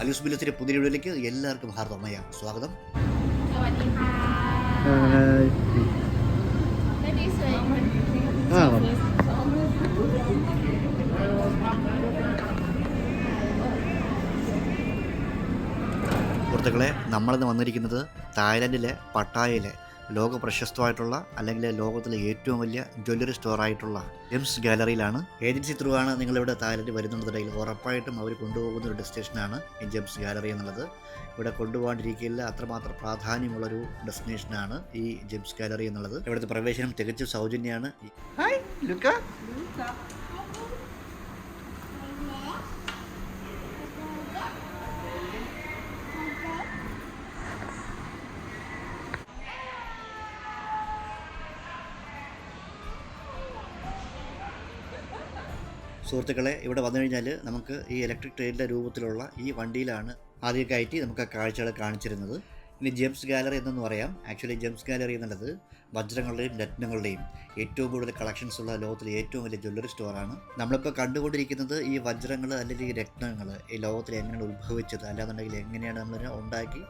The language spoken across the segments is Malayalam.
അലൂസ് ബില്ലത്തിൻ്റെ പുതിയ വീഡിയോയിലേക്ക് എല്ലാവർക്കും ഹാർദവമായ സ്വാഗതം. സുഹൃത്തുക്കളെ, നമ്മളിന്ന് വന്നിരിക്കുന്നത് തായ്ലൻഡിലെ പട്ടായയിലെ ലോക പ്രശസ്തമായിട്ടുള്ള അല്ലെങ്കിൽ ലോകത്തിലെ ഏറ്റവും വലിയ ജ്വല്ലറി സ്റ്റോറായിട്ടുള്ള ജെംസ് ഗാലറിയിലാണ്. ഏജൻസി ത്രൂ ആണ് നിങ്ങളിവിടെ തായ്ലൻഡ് വരുന്നുണ്ടെങ്കിൽ ഉറപ്പായിട്ടും അവർ കൊണ്ടുപോകുന്ന ഒരു ഡെസ്റ്റിനേഷനാണ് ഈ ജെംസ് ഗാലറി എന്നുള്ളത്. ഇവിടെ കൊണ്ടുപോകാണ്ടിരിക്കില്ല, അത്രമാത്രം പ്രാധാന്യമുള്ളൊരു ഡെസ്റ്റിനേഷനാണ് ഈ ജെംസ് ഗാലറി എന്നുള്ളത്. ഇവിടുത്തെ പ്രവേശനം തികച്ചും സൗജന്യമാണ്. ഹായ് ലുക്ക. സുഹൃത്തുക്കളെ, ഇവിടെ വന്നു കഴിഞ്ഞാൽ നമുക്ക് ഈ ഇലക്ട്രിക് ട്രെയിനിൻ്റെ രൂപത്തിലുള്ള ഈ വണ്ടിയിലാണ് ആദ്യം കയറ്റി നമുക്ക് ആ കാഴ്ചകൾ കാണിച്ചിരുന്നത്. ഇനി ജെംസ് ഗാലറി എന്നു പറയാം. ആക്ച്വലി ജെംസ് ഗാലറി എന്നുള്ളത് വജ്രങ്ങളുടെയും രത്നങ്ങളുടെയും ഏറ്റവും കൂടുതൽ കളക്ഷൻസ് ഉള്ള ലോകത്തിലെ ഏറ്റവും വലിയ ജ്വല്ലറി സ്റ്റോറാണ്. നമ്മളിപ്പോൾ കണ്ടുകൊണ്ടിരിക്കുന്നത് ഈ വജ്രങ്ങൾ അല്ലെങ്കിൽ ഈ രത്നങ്ങൾ ഈ ലോകത്തിൽ എങ്ങനെയാണ് ഉത്ഭവിച്ചത്, അല്ലാന്നുണ്ടെങ്കിൽ എങ്ങനെയാണ് നമ്മൾ ഉണ്ടാക്കി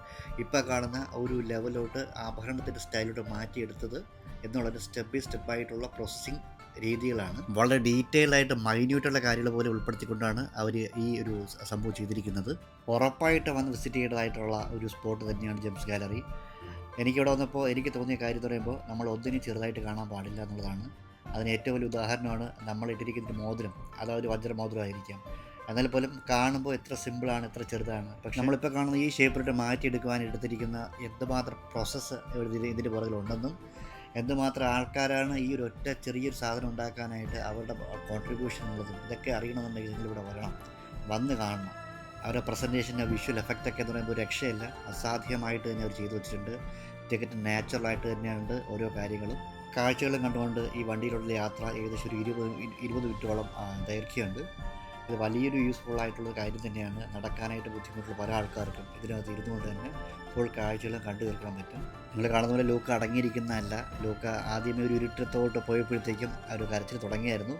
ഇപ്പോൾ കാണുന്ന ഒരു ലെവലോട്ട് ആഭരണത്തിൻ്റെ സ്റ്റൈലോട്ട് മാറ്റിയെടുത്തത് എന്നുള്ളൊരു സ്റ്റെപ്പ് ബൈ സ്റ്റെപ്പായിട്ടുള്ള പ്രോസസ്സിങ് രീതികളാണ്. വളരെ ഡീറ്റെയിൽഡ് ആയിട്ട് മൈന്യൂട്ടുള്ള കാര്യങ്ങൾ പോലെ ഉൾപ്പെടുത്തിക്കൊണ്ടാണ് അവർ ഈ ഒരു സംഭവം ചെയ്തിരിക്കുന്നത്. ഉറപ്പായിട്ട് വന്ന് വിസിറ്റ് ചെയ്യേണ്ടതായിട്ടുള്ള ഒരു സ്പോട്ട് തന്നെയാണ് ജെംസ് ഗാലറി. എനിക്കിവിടെ വന്നപ്പോൾ എനിക്ക് തോന്നിയ കാര്യം എന്ന് പറയുമ്പോൾ നമ്മൾ ഒന്നിനും ചെറുതായിട്ട് കാണാൻ പാടില്ല എന്നുള്ളതാണ്. അതിന് ഏറ്റവും വലിയ ഉദാഹരണമാണ് നമ്മൾ ഇട്ടിരിക്കുന്ന മോതിരം. അതൊരു വജ്രമോതിരമായിരിക്കാം, എന്നാൽ പോലും കാണുമ്പോൾ എത്ര സിമ്പിളാണ്, എത്ര ചെറുതാണ്. പക്ഷെ നമ്മളിപ്പോൾ കാണുന്ന ഈ ഷേപ്പിലിട്ട് മാറ്റിയെടുക്കുവാൻ എടുത്തിരിക്കുന്ന എന്തുമാത്രം പ്രോസസ്സ് ഇതിൻ്റെ പുറകിലുണ്ടെന്നും എന്തുമാത്രം ആൾക്കാരാണ് ഈ ഒരു ഒറ്റ ചെറിയൊരു സാധനം ഉണ്ടാക്കാനായിട്ട് അവരുടെ കോൺട്രിബ്യൂഷൻ ഉള്ളതും ഇതൊക്കെ അറിയണമെന്നുണ്ടെങ്കിൽ നിങ്ങളിവിടെ വരണം, വന്ന് കാണണം. അവരുടെ പ്രസൻറ്റേഷൻ്റെ വിഷ്വൽ എഫക്റ്റൊക്കെ എന്ന് പറയുമ്പോൾ ഒരു രക്ഷയില്ല, അസാധ്യമായിട്ട് തന്നെ അവർ ചെയ്തു വെച്ചിട്ടുണ്ട്. ടിക്കറ്റ് നാച്ചുറലായിട്ട് തന്നെയുണ്ട് ഓരോ കാര്യങ്ങളും. കാഴ്ചകളും കണ്ടുകൊണ്ട് ഈ വണ്ടിയിലുള്ള യാത്ര ഏകദേശം ഒരു 20 മിനിറ്റോളം ദൈർഘ്യമുണ്ട്. ഇത് വലിയൊരു യൂസ്ഫുൾ ആയിട്ടുള്ള കാര്യം തന്നെയാണ്. നടക്കാനായിട്ട് ബുദ്ധിമുട്ടുള്ള പല ആൾക്കാർക്കും ഇതിനകത്ത് ഇരുന്നുകൊണ്ട് തന്നെ ഫുൾ കാഴ്ചകളും കണ്ടു തീർക്കാൻ പറ്റും. നിങ്ങൾ കാണുന്ന പോലെ ലൂക്ക അടങ്ങിയിരിക്കുന്നതല്ല. ലൂക്ക ആദ്യമേ ഒരു ഇരുട്ടത്തോട്ട് പോയപ്പോഴത്തേക്കും ഒരു കരച്ചിൽ തുടങ്ങിയായിരുന്നു.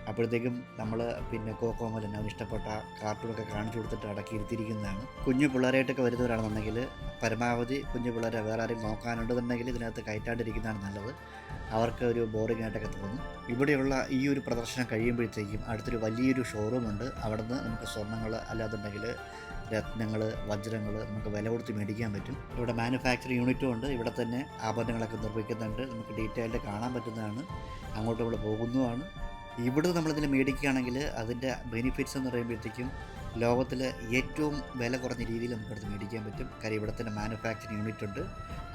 അപ്പോഴത്തേക്കും നമ്മൾ പിന്നെ കോക്കോമലൻ അവന് ഇഷ്ടപ്പെട്ട കാർട്ടൂണൊക്കെ കാണിച്ചു കൊടുത്തിട്ട് അടക്കി ഇരുത്തിയിരിക്കുന്നതാണ്. കുഞ്ഞു പിള്ളേരായിട്ടൊക്കെ വരുന്നവരാണെന്നുണ്ടെങ്കിൽ പരമാവധി കുഞ്ഞു പിള്ളേരെ വേറെ ആരെയും നോക്കാനുണ്ടെന്നുണ്ടെങ്കിൽ ഇതിനകത്ത് കയറ്റാണ്ടിരിക്കുന്നതാണ് നല്ലത്. അവർക്ക് ഒരു ബോറിംഗ് ആയിട്ടൊക്കെ തോന്നും. ഇവിടെയുള്ള ഈ ഒരു പ്രദർശനം കഴിയുമ്പോഴത്തേക്കും അടുത്തൊരു വലിയൊരു ഷോറൂമുണ്ട്. അവിടെ നിന്ന് നമുക്ക് സ്വർണ്ണങ്ങൾ അല്ലാതുണ്ടെങ്കിൽ രത്നങ്ങൾ, വജ്രങ്ങൾ നമുക്ക് വില കൊടുത്ത് മേടിക്കാൻ പറ്റും. ഇവിടെ മാനുഫാക്ചറിങ് യൂണിറ്റും ഉണ്ട്. ഇവിടെ തന്നെ ആഭരണങ്ങളൊക്കെ നിർമ്മിക്കുന്നുണ്ട്. നമുക്ക് ഡീറ്റെയിൽഡ് കാണാൻ പറ്റുന്നതാണ്. അങ്ങോട്ടും ഇവിടെ പോകുന്നതുമാണ്. ഇവിടെ നമ്മളിതിന് മേടിക്കുകയാണെങ്കിൽ അതിൻ്റെ ബെനിഫിറ്റ്സ് എന്ന് പറയുമ്പോഴത്തേക്കും ലോകത്തിൽ ഏറ്റവും വില കുറഞ്ഞ രീതിയിൽ നമുക്കടുത്ത് മേടിക്കാൻ പറ്റും. കാര്യം ഇവിടെ തന്നെ മാനുഫാക്ചറിങ് യൂണിറ്റ് ഉണ്ട്.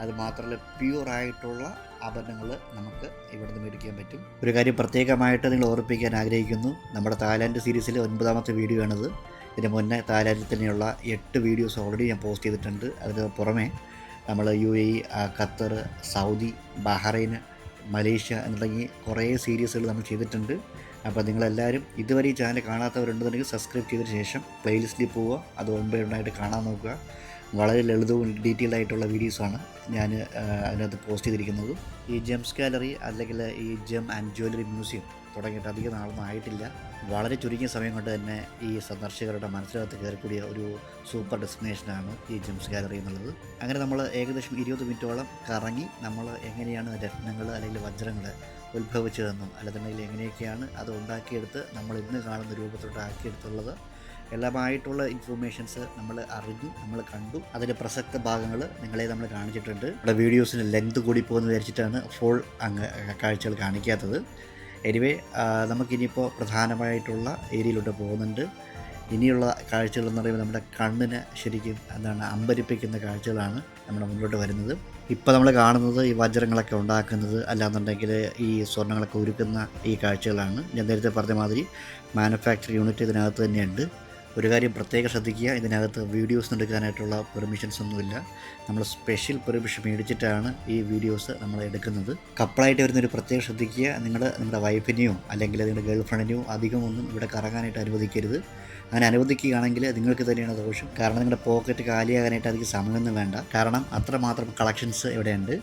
അത് മാത്രമല്ല പ്യൂറായിട്ടുള്ള ആഭരണങ്ങൾ നമുക്ക് ഇവിടുന്ന് മേടിക്കാൻ പറ്റും. ഒരു കാര്യം പ്രത്യേകമായിട്ട് നിങ്ങൾ ഓർമ്മിപ്പിക്കാൻ ആഗ്രഹിക്കുന്നു, നമ്മുടെ തായ്ലാൻഡ് സീരീസിൽ 9ാമത്തെ വീഡിയോ ആണിത്. ഇതിന് മുന്നേ തായ്ലാൻഡിൽ തന്നെയുള്ള 8 വീഡിയോസ് ഓൾറെഡി ഞാൻ പോസ്റ്റ് ചെയ്തിട്ടുണ്ട്. അതിന് പുറമെ നമ്മൾ UAE, Qatar, Saudi, Bahrain, Malaysia തുടങ്ങി കുറേ സീരീസുകൾ നമ്മൾ ചെയ്തിട്ടുണ്ട്. അപ്പോൾ നിങ്ങളെല്ലാവരും ഇതുവരെ ഈ ചാനൽ കാണാത്തവരുണ്ടെന്നുണ്ടെങ്കിൽ സബ്സ്ക്രൈബ് ചെയ്തതിന് ശേഷം പ്ലേലിസ്റ്റിൽ പോവുക, അത് ഒൻപതായിട്ട് കാണാൻ നോക്കുക. വളരെ ലളിതവും ഡീറ്റെയിൽഡ് ആയിട്ടുള്ള വീഡിയോസാണ് ഞാൻ അതിനകത്ത് പോസ്റ്റ് ചെയ്തിരിക്കുന്നത്. ഈ ജെംസ് ഗാലറി അല്ലെങ്കിൽ ഈ ജെം ആൻഡ് ജ്വല്ലറി മ്യൂസിയം തുടങ്ങിയിട്ട് അധികം നാളൊന്നും ആയിട്ടില്ല. വളരെ ചുരുങ്ങിയ സമയം കൊണ്ട് തന്നെ ഈ സന്ദർശകരുടെ മനസ്സിനകത്ത് കയറിക്കൂടിയ ഒരു സൂപ്പർ ഡെസ്റ്റിനേഷനാണ് ഈ ജെംസ് ഗാലറി എന്നുള്ളത്. അങ്ങനെ നമ്മൾ ഏകദേശം 20 മിനിറ്റോളം കറങ്ങി നമ്മൾ എങ്ങനെയാണ് രത്നങ്ങൾ അല്ലെങ്കിൽ വജ്രങ്ങൾ ഉത്ഭവിച്ചതെന്നും അല്ലെന്നുണ്ടെങ്കിൽ എങ്ങനെയൊക്കെയാണ് അത് ഉണ്ടാക്കിയെടുത്ത് നമ്മൾ ഇന്ന് കാണുന്ന രൂപത്തോട്ട് ആക്കിയെടുത്തുള്ളത് എല്ലാമായിട്ടുള്ള ഇൻഫോർമേഷൻസ് നമ്മൾ അറിഞ്ഞു, നമ്മൾ കണ്ടു. അതിൻ്റെ പ്രസക്ത ഭാഗങ്ങൾ നിങ്ങളെ നമ്മൾ കാണിച്ചിട്ടുണ്ട്. ഇവിടെ വീഡിയോസിന് ലെങ്ത് കൂടി പോകുമെന്ന് വിചാരിച്ചിട്ടാണ് ഫുൾ കാഴ്ചകൾ കാണിക്കാത്തത്. എനിവേ നമുക്കിനിയിപ്പോൾ പ്രധാനമായിട്ടുള്ള ഏരിയയിലോട്ട് പോകുന്നുണ്ട്. ഇനിയുള്ള കാഴ്ചകളെന്ന് പറയുമ്പോൾ നമ്മുടെ കണ്ണിന് ശരിക്കും അമ്പരിപ്പിക്കുന്ന കാഴ്ചകളാണ് നമ്മുടെ മുന്നോട്ട് വരുന്നത്. ഇപ്പോൾ നമ്മൾ കാണുന്നത് ഈ വജ്രങ്ങളൊക്കെ ഉണ്ടാക്കുന്നത്, അല്ലാന്നുണ്ടെങ്കിൽ ഈ സ്വർണ്ണങ്ങളൊക്കെ ഉരുക്കുന്ന ഈ കാഴ്ചകളാണ്. ഞാൻ നേരത്തെ പറഞ്ഞ മാതിരി മാനുഫാക്ചറിങ് യൂണിറ്റ് ഇതിനകത്ത് തന്നെയുണ്ട്. ഒരു കാര്യം പ്രത്യേകം ശ്രദ്ധിക്കുക, ഇതിനകത്ത് വീഡിയോസ് എടുക്കാനായിട്ടുള്ള പെർമിഷൻസ് ഒന്നുമില്ല. നമ്മൾ സ്പെഷ്യൽ പെർമിഷൻ മേടിച്ചിട്ടാണ് ഈ വീഡിയോസ് നമ്മൾ എടുക്കുന്നത്. കപ്പിളായിട്ട് വരുന്നൊരു പ്രത്യേകം ശ്രദ്ധിക്കുക, നിങ്ങളുടെ വൈഫിനെയോ അല്ലെങ്കിൽ നിങ്ങളുടെ ഗേൾ ഫ്രണ്ടിനെയോ അധികമൊന്നും ഇവിടെ കറങ്ങാനായിട്ട് അനുവദിക്കരുത്. അങ്ങനെ അനുവദിക്കുകയാണെങ്കിൽ നിങ്ങൾക്ക് തന്നെയാണ് ദോഷം. കാരണം നിങ്ങളുടെ പോക്കറ്റ് കാലിയാകാനായിട്ട് അധികം സമയമൊന്നും വേണ്ട. കാരണം അത്രമാത്രം കളക്ഷൻസ് ഇവിടെയുണ്ട്.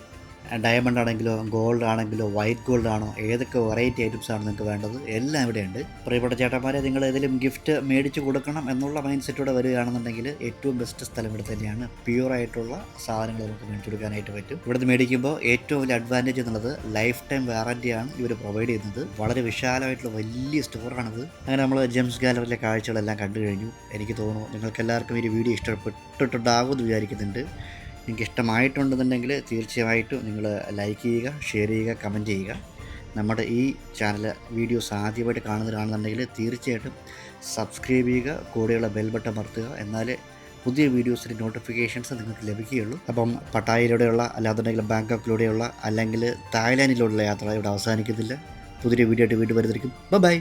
ഡയമണ്ട് ആണെങ്കിലോ ഗോൾഡ് ആണെങ്കിലോ വൈറ്റ് ഗോൾഡ് ആണോ, ഏതൊക്കെ വെറൈറ്റി ഐറ്റംസാണ് നിങ്ങൾക്ക് വേണ്ടത് എല്ലാം ഇവിടെയുണ്ട്. പ്രിയപ്പെട്ട ചേട്ടന്മാരെ, നിങ്ങൾ ഏതെങ്കിലും ഗിഫ്റ്റ് മേടിച്ച് കൊടുക്കണം എന്നുള്ള മൈൻഡ് സെറ്റോടെ വരികയാണെന്നുണ്ടെങ്കിൽ ഏറ്റവും ബെസ്റ്റ് സ്ഥലം ഇവിടെ തന്നെയാണ്. പ്യൂറായിട്ടുള്ള സാധനങ്ങൾ നമുക്ക് മേടിച്ചു കൊടുക്കാനായിട്ട് പറ്റും. ഇവിടുന്ന് മേടിക്കുമ്പോൾ ഏറ്റവും വലിയ അഡ്വാൻറ്റേജ് എന്നുള്ളത് ലൈഫ് ടൈം വാറൻറ്റിയാണ് ഇവർ പ്രൊവൈഡ് ചെയ്യുന്നത്. വളരെ വിശാലമായിട്ടുള്ള വലിയ സ്റ്റോറാണത്. അങ്ങനെ നമ്മൾ ജെംസ് ഗാലറിയിലെ കാഴ്ചകളെല്ലാം കണ്ടു കഴിഞ്ഞു. എനിക്ക് തോന്നുന്നു നിങ്ങൾക്ക് എല്ലാവർക്കും ഈ വീഡിയോ ഇഷ്ടപ്പെട്ടിട്ടുണ്ടാകുമെന്ന് വിചാരിക്കുന്നുണ്ട്. നിങ്ങൾക്ക് ഇഷ്ടമായിട്ടുണ്ടെന്നുണ്ടെങ്കിൽ തീർച്ചയായിട്ടും നിങ്ങൾ ലൈക്ക് ചെയ്യുക, ഷെയർ ചെയ്യുക, കമൻറ്റ് ചെയ്യുക. നമ്മുടെ ഈ ചാനൽ വീഡിയോസ് ആദ്യമായിട്ട് കാണുന്നവരാണെന്നുണ്ടെങ്കിൽ തീർച്ചയായിട്ടും സബ്സ്ക്രൈബ് ചെയ്യുക, കൂടെയുള്ള ബെൽ ബട്ടൺ അമർത്തുക. എന്നാലേ പുതിയ വീഡിയോസിൻ്റെ നോട്ടിഫിക്കേഷൻസ് നിങ്ങൾക്ക് ലഭിക്കുകയുള്ളൂ. അപ്പം പട്ടായയിലൂടെയുള്ള, അല്ലാന്നുണ്ടെങ്കിൽ ബാങ്കോക്കിലൂടെയുള്ള, അല്ലെങ്കിൽ തായ്ലാൻഡിലൂടെയുള്ള യാത്ര ഇവിടെ അവസാനിക്കുന്നില്ല. പുതിയ വീഡിയോ ആയിട്ട് വീണ്ടും വരുന്നതായിരിക്കും. ബൈ.